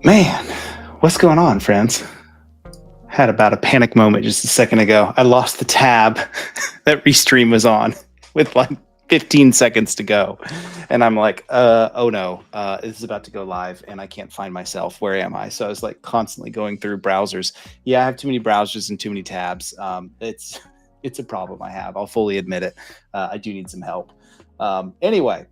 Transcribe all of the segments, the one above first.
Man, what's going on, friends? Had about a panic moment just a second ago. I lost the tab that Restream was on with like 15 seconds to go. And I'm like, oh no, this is about to go live and I can't find myself. Where am I? So I was like constantly going through browsers. Yeah, I have too many browsers and too many tabs. It's a problem I have. I'll fully admit it. I do need some help. Anyway,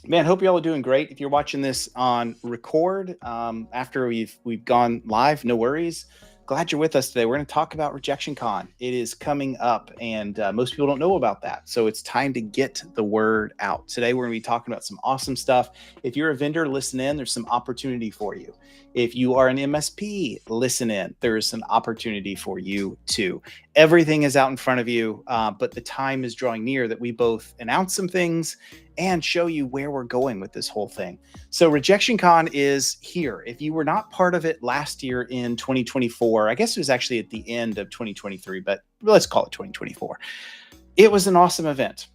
man, hope y'all are doing great. If you're watching this on record after we've gone live, no worries. Glad you're with us today. We're going to talk about RejectionCon. It is coming up, and most people don't know about that. So it's time to get the word out. Today, we're going to be talking about some awesome stuff. If you're a vendor, listen in. There's some opportunity for you. If you are an MSP, listen in. There's an opportunity for you too. Everything is out in front of you, but the time is drawing near that we both announce some things and show you where we're going with this whole thing. So RejectionCon is here. If you were not part of it last year in 2024, I guess it was actually at the end of 2023, but let's call it 2024. It was an awesome event.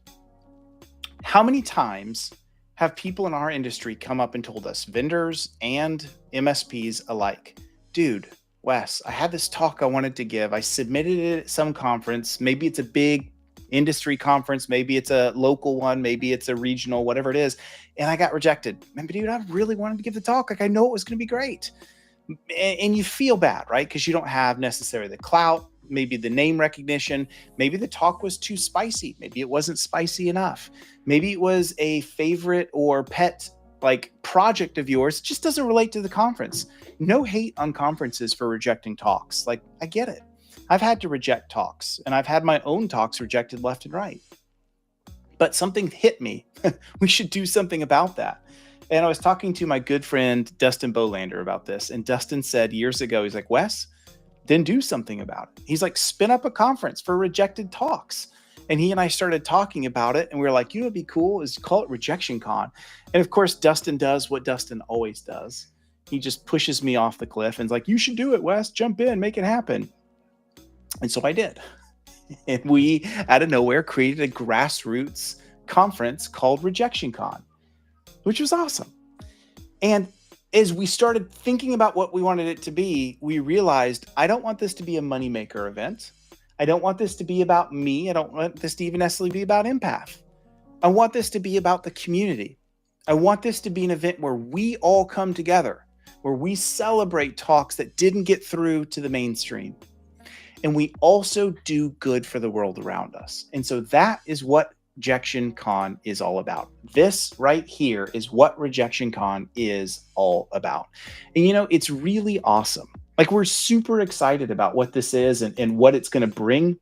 How many times have people in our industry come up and told us, vendors and MSPs alike, dude, Wes, I had this talk I wanted to give. I submitted it at some conference. Maybe it's a big industry conference, maybe it's a local one, maybe it's a regional, whatever it is, and I got rejected. Man, but dude, I really wanted to give the talk. Like, I know it was going to be great. And you feel bad, right? Because you don't have necessarily the clout, maybe the name recognition, maybe the talk was too spicy, maybe it wasn't spicy enough, maybe it was a favorite or pet like project of yours, just doesn't relate to the conference. No hate on conferences for rejecting talks. Like, I get it. I've had to reject talks, and I've had my own talks rejected left and right. But something hit me. We should do something about that. And I was talking to my good friend Dustin Bolander about this, and Dustin said years ago, he's like, Wes, then do something about it. He's like, spin up a conference for rejected talks. And he and I started talking about it, and we were like, you know, it'd be cool is call it RejectionCon. And of course, Dustin does what Dustin always does. He just pushes me off the cliff and is like, you should do it, Wes. Jump in, make it happen. And so I did. And we, out of nowhere, created a grassroots conference called RejectionCon, which was awesome. And as we started thinking about what we wanted it to be, we realized I don't want this to be a moneymaker event. I don't want this to be about me. I don't want this to even necessarily be about Empath. I want this to be about the community. I want this to be an event where we all come together, where we celebrate talks that didn't get through to the mainstream. And we also do good for the world around us. And so that is what RejectionCon is all about. This right here is what RejectionCon is all about. And you know, it's really awesome. Like, we're super excited about what this is and what it's going to bring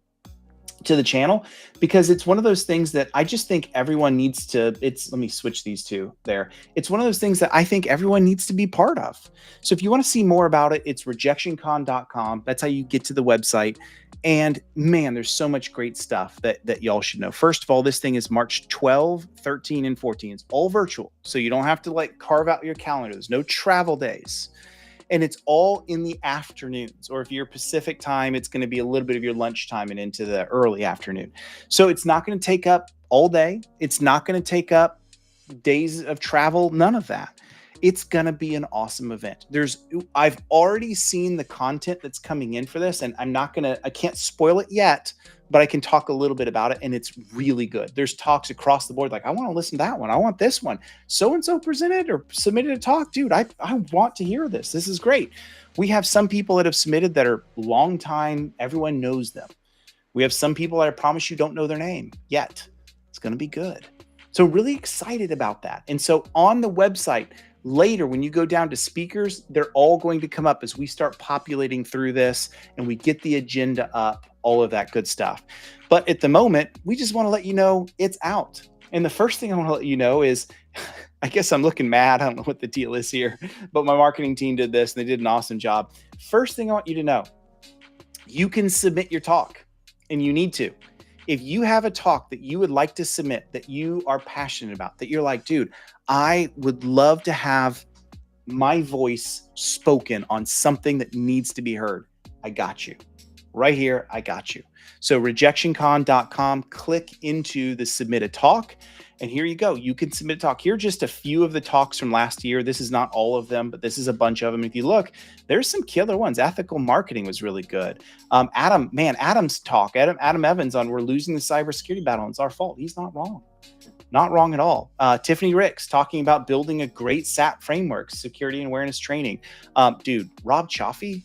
to the channel, because it's one of those things that I just think everyone needs to, let me switch these two there. It's one of those things that I think everyone needs to be part of. So if you want to see more about it, it's rejectioncon.com. That's how you get to the website. And man, there's so much great stuff that y'all should know. First of all, this thing is March 12, 13, and 14. It's all virtual. So you don't have to like carve out your calendar. There's no travel days. And it's all in the afternoons, or if you're Pacific time, it's going to be a little bit of your lunchtime and into the early afternoon. So it's not going to take up all day. It's not going to take up days of travel, none of that. It's going to be an awesome event. I've already seen the content that's coming in for this, and I can't spoil it yet, but I can talk a little bit about it, and it's really good. There's talks across the board. Like, I want to listen to that one. I want this one. So-and-so presented or submitted a talk. Dude, I want to hear this. This is great. We have some people that have submitted that are long time. Everyone knows them. We have some people that I promise you don't know their name yet. It's going to be good. So really excited about that. And so on the website, later, when you go down to speakers, they're all going to come up as we start populating through this and we get the agenda up, all of that good stuff. But at the moment, we just want to let you know it's out. And the first thing I want to let you know is, I guess I'm looking mad. I don't know what the deal is here, but my marketing team did this and they did an awesome job. First thing I want you to know, you can submit your talk, and you need to. If you have a talk that you would like to submit, that you are passionate about, that you're like, dude, I would love to have my voice spoken on something that needs to be heard, I got you. right here. I got you. So rejectioncon.com, click into the submit a talk. And here you go. You can submit a talk. Here are just a few of the talks from last year. This is not all of them, but this is a bunch of them. If you look, there's some killer ones. Ethical marketing was really good. Adam's talk, Adam Evans on we're losing the cybersecurity battle. It's our fault. He's not wrong. Not wrong at all. Tiffany Ricks talking about building a great SAP framework, security and awareness training. Dude, Rob Chaffee,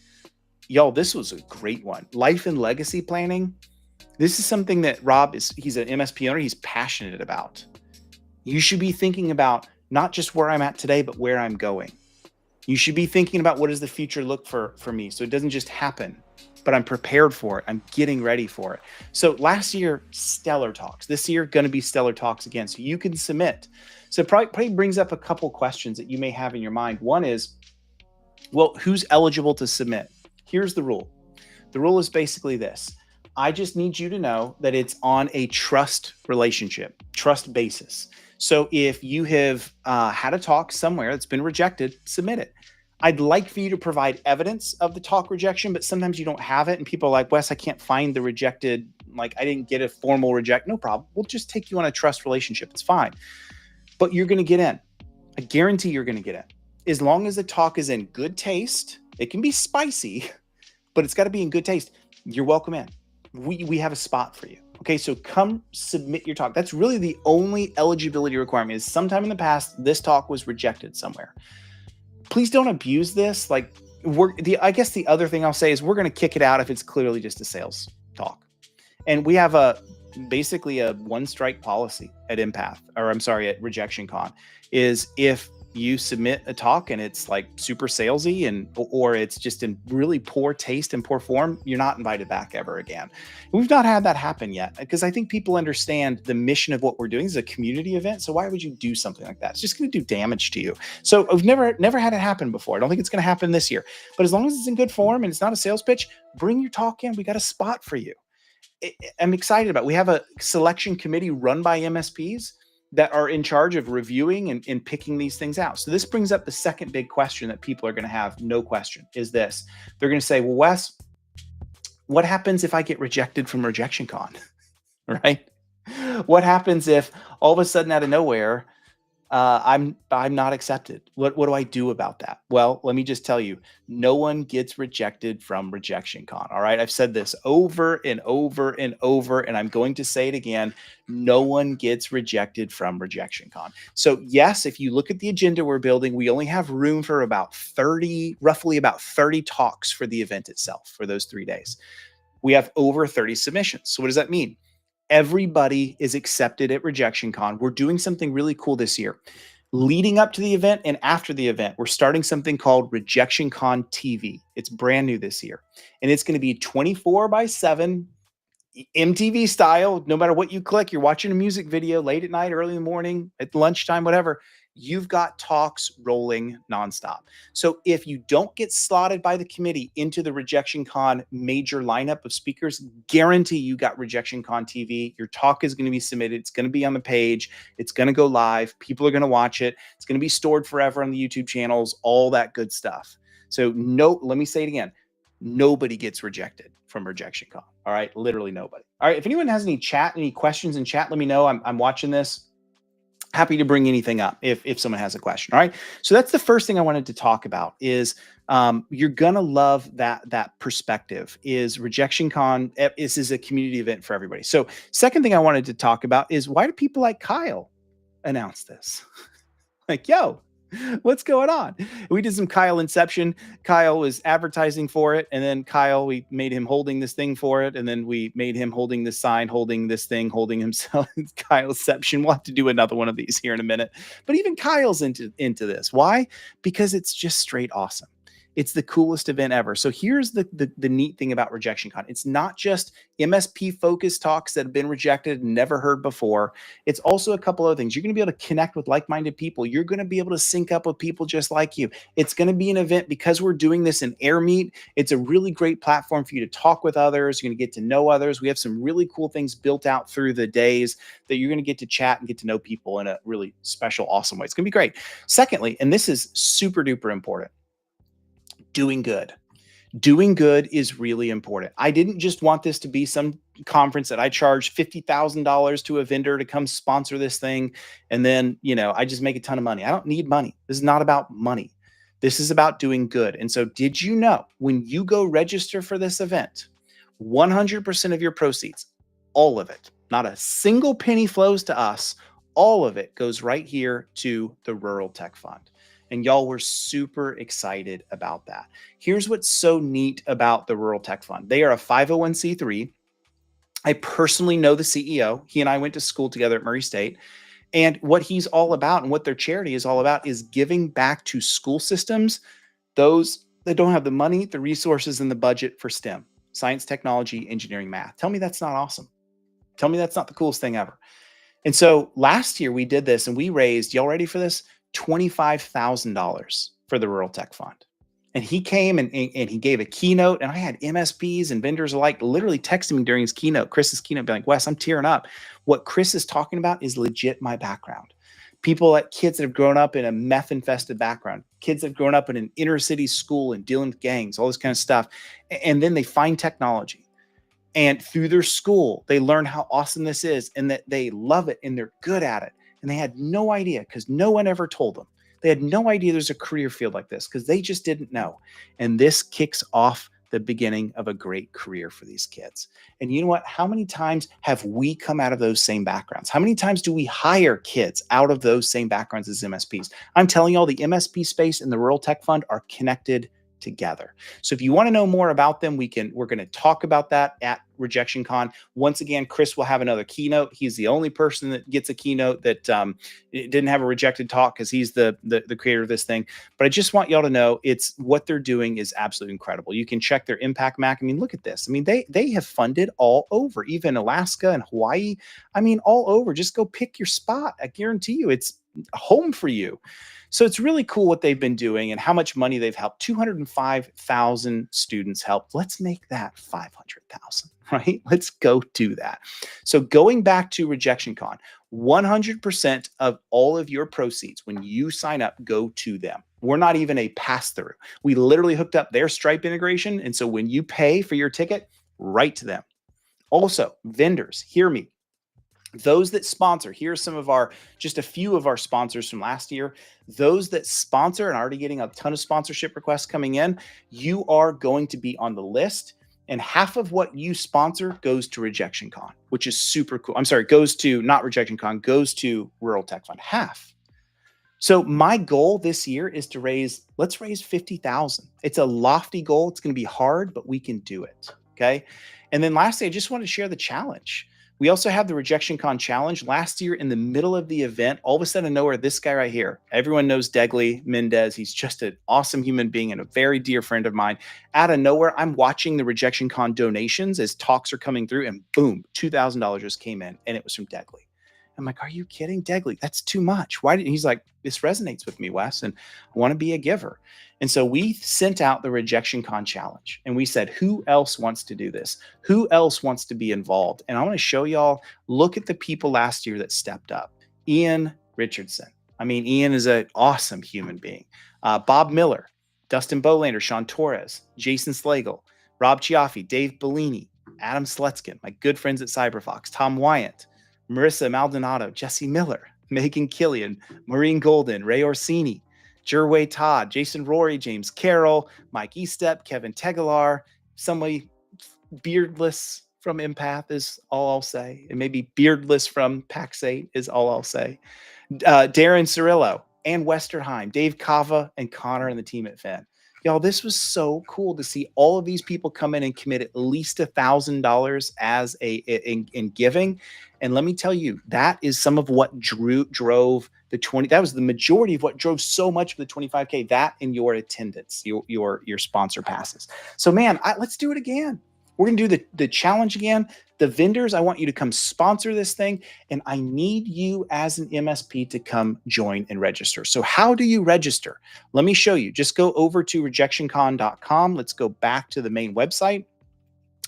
yo, this was a great one. Life and legacy planning. This is something that Rob he's an MSP owner. He's passionate about. You should be thinking about not just where I'm at today, but where I'm going. You should be thinking about what does the future look for me. So it doesn't just happen, but I'm prepared for it. I'm getting ready for it. So last year, stellar talks. This year, going to be stellar talks again. So you can submit. So probably brings up a couple questions that you may have in your mind. One is, well, who's eligible to submit? Here's the rule. The rule is basically this. I just need you to know that it's on a trust relationship, trust basis. So if you have had a talk somewhere that's been rejected, submit it. I'd like for you to provide evidence of the talk rejection, but sometimes you don't have it. And people are like, Wes, I can't find the rejected, like I didn't get a formal reject. No problem. We'll just take you on a trust relationship. It's fine. But you're going to get in. I guarantee you're going to get in. As long as the talk is in good taste, it can be spicy, but it's got to be in good taste. You're welcome in. We have a spot for you. Okay, so come submit your talk. That's really the only eligibility requirement is sometime in the past, this talk was rejected somewhere. Please don't abuse this. Like I guess the other thing I'll say is we're going to kick it out if it's clearly just a sales talk. And we have basically a one strike policy at at RejectionCon is if you submit a talk and it's like super salesy or it's just in really poor taste and poor form, you're not invited back ever again. We've not had that happen yet because I think people understand the mission of what we're doing is a community event. So why would you do something like that? It's just going to do damage to you. So I've never had it happen before. I don't think it's going to happen this year, but as long as it's in good form and it's not a sales pitch, bring your talk in. We got a spot for you. I'm excited about it. We have a selection committee run by MSPs that are in charge of reviewing and picking these things out. So this brings up the second big question that people are going to have, no question, is this. They're going to say, well, Wes, what happens if I get rejected from RejectionCon, right? What happens if all of a sudden out of nowhere, I'm not accepted? What do I do about that? Well, let me just tell you, no one gets rejected from RejectionCon. All right. I've said this over and over and over, and I'm going to say it again. No one gets rejected from RejectionCon. So yes, if you look at the agenda we're building, we only have room for roughly about 30 talks for the event itself for those 3 days. We have over 30 submissions. So what does that mean? Everybody is accepted at RejectionCon. We're doing something really cool this year. Leading up to the event and after the event, we're starting something called RejectionCon TV. It's brand new this year. And it's going to be 24/7 MTV style. No matter what you click, you're watching a music video late at night, early in the morning, at lunchtime, whatever. You've got talks rolling nonstop. So if you don't get slotted by the committee into the RejectionCon major lineup of speakers, guarantee you got RejectionCon TV. Your talk is going to be submitted. It's going to be on the page. It's going to go live. People are going to watch it. It's going to be stored forever on the YouTube channels, all that good stuff. So let me say it again. Nobody gets rejected from RejectionCon. All right. Literally nobody. All right. If anyone has any questions in chat, let me know. I'm watching this. Happy to bring anything up if someone has a question. All right. So that's the first thing I wanted to talk about is you're going to love that perspective is RejectionCon. This is a community event for everybody. So second thing I wanted to talk about is why do people like Kyle announce this? Like, yo, what's going on? We did some Kyle inception. Kyle was advertising for it. And then we made him holding this thing for it. And then we made him holding this sign, holding this thing, holding himself. Kyleception. We'll have to do another one of these here in a minute. But even Kyle's into this. Why? Because it's just straight awesome. It's the coolest event ever. So here's the neat thing about RejectionCon. It's not just MSP focused talks that have been rejected and never heard before. It's also a couple other things. You're going to be able to connect with like-minded people. You're going to be able to sync up with people just like you. It's going to be an event because we're doing this in AirMeet. It's a really great platform for you to talk with others. You're going to get to know others. We have some really cool things built out through the days that you're going to get to chat and get to know people in a really special, awesome way. It's going to be great. Secondly, and this is super duper important, doing good. Doing good is really important. I didn't just want this to be some conference that I charge $50,000 to a vendor to come sponsor this thing. And then, I just make a ton of money. I don't need money. This is not about money. This is about doing good. And so, did you know when you go register for this event, 100% of your proceeds, all of it, not a single penny flows to us, all of it goes right here to the Rural Tech Fund. And y'all were super excited about that. Here's what's so neat about the Rural Tech Fund. They are a 501c3. I personally know the CEO. He and I went to school together at Murray State. And what he's all about and what their charity is all about is giving back to school systems, those that don't have the money, the resources, and the budget for STEM, science, technology, engineering, math. Tell me that's not awesome. Tell me that's not the coolest thing ever. And so last year we did this and we raised, y'all ready for this? $25,000 for the Rural Tech Fund. And he came and he gave a keynote, and I had MSPs and vendors alike literally texting me during his keynote, Chris's keynote, being like, Wes, I'm tearing up. What Chris is talking about is legit my background. Kids that have grown up in a meth infested background, kids that have grown up in an inner city school and dealing with gangs, all this kind of stuff. And then they find technology. And through their school, they learn how awesome this is and that they love it and they're good at it. And they had no idea because no one ever told them. They had no idea there's a career field like this because they just didn't know. And this kicks off the beginning of a great career for these kids. And you know what? How many times have we come out of those same backgrounds? How many times do we hire kids out of those same backgrounds as MSPs? I'm telling you all, the MSP space and the Rural Tech Fund are connected together. So if you want to know more about them, we're going to talk about that at RejectionCon. Once again, Chris will have another keynote. He's the only person that gets a keynote that didn't have a rejected talk because he's the creator of this thing. But I just want y'all to know it's what they're doing is absolutely incredible. You can check their Impact Mac. I mean, look at this. I mean, they have funded all over, even Alaska and Hawaii. I mean, all over. Just go pick your spot. I guarantee you it's a home for you. So it's really cool what they've been doing and how much money they've helped. 205,000 students helped. Let's make that 500,000, right? Let's go do that. So going back to RejectionCon, 100% of all of your proceeds when you sign up go to them. We're not even a pass-through. We literally hooked up their Stripe integration. And so when you pay for your ticket, right to them. Also, vendors, hear me. Those that sponsor, here's just a few of our sponsors from last year. Those that sponsor and already getting a ton of sponsorship requests coming in, you are going to be on the list. And half of what you sponsor goes to RejectionCon, which is super cool. I'm sorry, goes to not RejectionCon, goes to Rural Tech Fund. Half. So my goal this year is let's raise 50,000. It's a lofty goal. It's going to be hard, but we can do it. Okay. And then lastly, I just want to share the challenge. We also have the RejectionCon challenge. Last year, in the middle of the event, all of a sudden, nowhere, this guy right here, everyone knows Degley Mendez. He's just an awesome human being and a very dear friend of mine. Out of nowhere, I'm watching the RejectionCon donations as talks are coming through, and boom, $2,000 just came in, and it was from Degley. I'm like, are you kidding, Degley? That's too much. He's like, this resonates with me, Wes, and I want to be a giver. And so we sent out the RejectionCon challenge and we said, who else wants to do this? Who else wants to be involved? And I want to show y'all, look at the people last year that stepped up. Ian Richardson. I mean, Ian is an awesome human being. Bob Miller, Dustin Bolander, Sean Torres, Jason Slagle, Rob Chiaffi, Dave Bellini, Adam Slutskin, my good friends at CyberFox, Tom Wyant, Marissa Maldonado, Jesse Miller, Megan Killian, Maureen Golden, Ray Orsini, Jerway Todd, Jason Rory, James Carroll, Mike Estep, Kevin Tegelar, somebody beardless from Empath is all I'll say. And maybe beardless from Pax8 is all I'll say. Darren Cirillo, Ann Westerheim, Dave Kava, and Connor and the team at Finn. Y'all, this was so cool to see all of these people come in and commit at least $1,000 as in giving. And let me tell you, that is some of what drove the 20. That was the majority of what drove so much of the 25K. That and your attendance, your sponsor passes. So man, let's do it again. We're gonna do the challenge again. The vendors, I want you to come sponsor this thing, and I need you as an MSP to come join and register. So how do you register? Let me show you. Just go over to rejectioncon.com. Let's go back to the main website.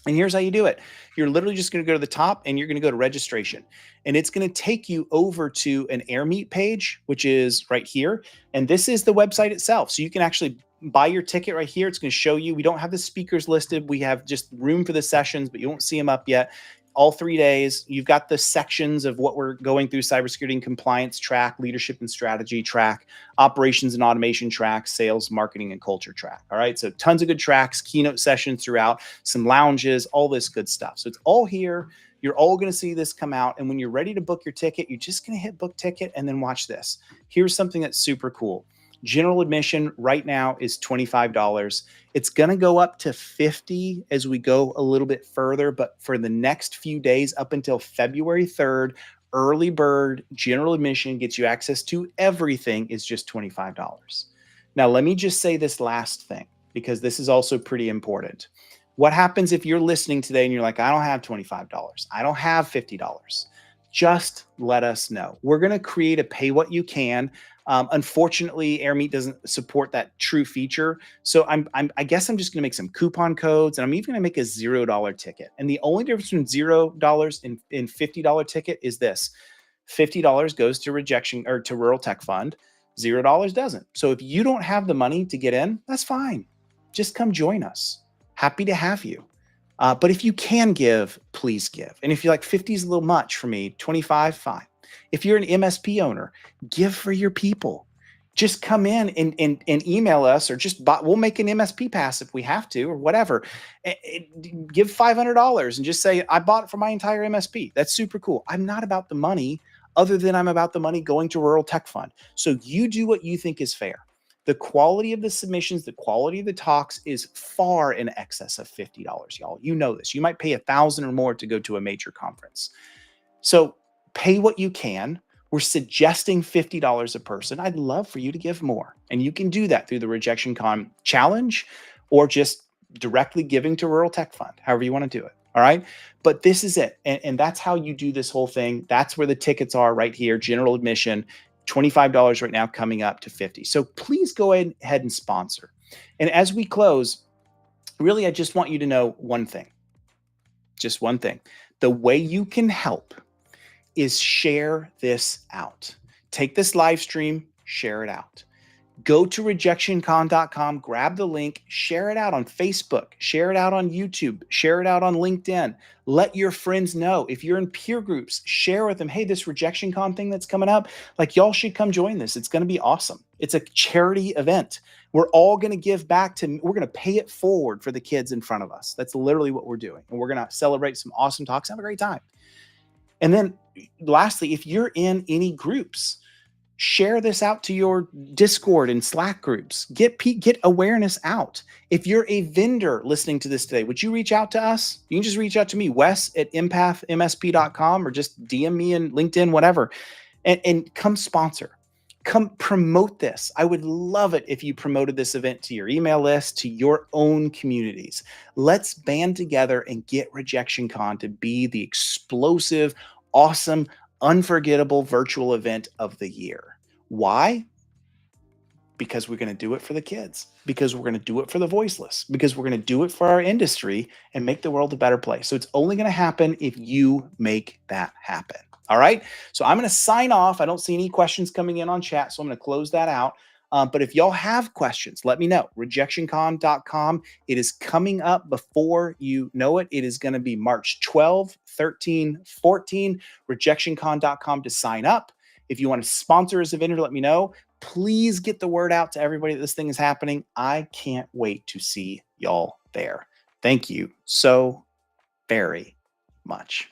And here's how you do it. You're literally just going to go to the top and you're going to go to registration. And it's going to take you over to an AirMeet page, which is right here. And this is the website itself. So you can actually buy your ticket right here. It's going to show you. We don't have the speakers listed. We have just room for the sessions, but you won't see them up yet. All 3 days, you've got the sections of what we're going through: cybersecurity and compliance track, leadership and strategy track, operations and automation track, sales, marketing, and culture track. All right. So tons of good tracks, keynote sessions throughout, some lounges, all this good stuff. So it's all here. You're all going to see this come out. And when you're ready to book your ticket, you're just going to hit book ticket and then watch this. Here's something that's super cool. General admission right now is $25. It's going to go up to $50 as we go a little bit further. But for the next few days up until February 3rd, early bird general admission gets you access to everything is just $25. Now, let me just say this last thing, because this is also pretty important. What happens if you're listening today and you're like, I don't have $25. I don't have $50. Just let us know. We're going to create a pay what you can. Unfortunately, AirMeet doesn't support that true feature. So I guess I'm just going to make some coupon codes, and I'm even going to make a $0 ticket. And the only difference between $0 and $50 ticket is this: $50 goes to rejection or to Rural Tech Fund. $0 doesn't. So if you don't have the money to get in, that's fine. Just come join us. Happy to have you. But if you can give, please give. And if you're like 50 is a little much for me, 25, fine. If you're an MSP owner, give for your people. Just come in and email us, or just we'll make an MSP pass if we have to, or whatever. Give $500 and just say, I bought it for my entire MSP. That's super cool. I'm not about the money, other than I'm about the money going to Rural Tech Fund. So you do what you think is fair. The quality of the submissions, the quality of the talks is far in excess of $50, y'all. You know this. You might pay $1,000 or more to go to a major conference. So pay what you can. We're suggesting $50 a person. I'd love for you to give more. And you can do that through the RejectionCon challenge, or just directly giving to Rural Tech Fund, however you want to do it. All right. But this is it. And that's how you do this whole thing. That's where the tickets are, right here. General admission, $25 right now, coming up to $50. So please go ahead and sponsor. And as we close, really, I just want you to know one thing. Just one thing. The way you can help is share this out. Take this live stream, share it out. Go to RejectionCon.com, grab the link, share it out on Facebook, share it out on YouTube, share it out on LinkedIn. Let your friends know. If you're in peer groups, share with them, hey, this RejectionCon thing that's coming up, like, y'all should come join this. It's going to be awesome. It's a charity event. We're all going to give back we're going to pay it forward for the kids in front of us. That's literally what we're doing. And we're going to celebrate some awesome talks. Have a great time. And then lastly, if you're in any groups, share this out to your Discord and Slack groups. Get awareness out. If you're a vendor listening to this today, would you reach out to us? You can just reach out to me, wes@empathmsp.com, or just DM me in LinkedIn, whatever, and come sponsor. Come promote this. I would love it if you promoted this event to your email list, to your own communities. Let's band together and get RejectionCon to be the explosive, awesome, unforgettable virtual event of the year. Why? Because we're going to do it for the kids, because we're going to do it for the voiceless, because we're going to do it for our industry and make the world a better place. So it's only going to happen if you make that happen. All right. So I'm going to sign off. I don't see any questions coming in on chat, so I'm going to close that out. But if y'all have questions, let me know. RejectionCon.com. It is coming up before you know it. It is going to be March 12, 13, 14. RejectionCon.com to sign up. If you want to sponsor as a vendor, let me know. Please get the word out to everybody that this thing is happening. I can't wait to see y'all there. Thank you so very much.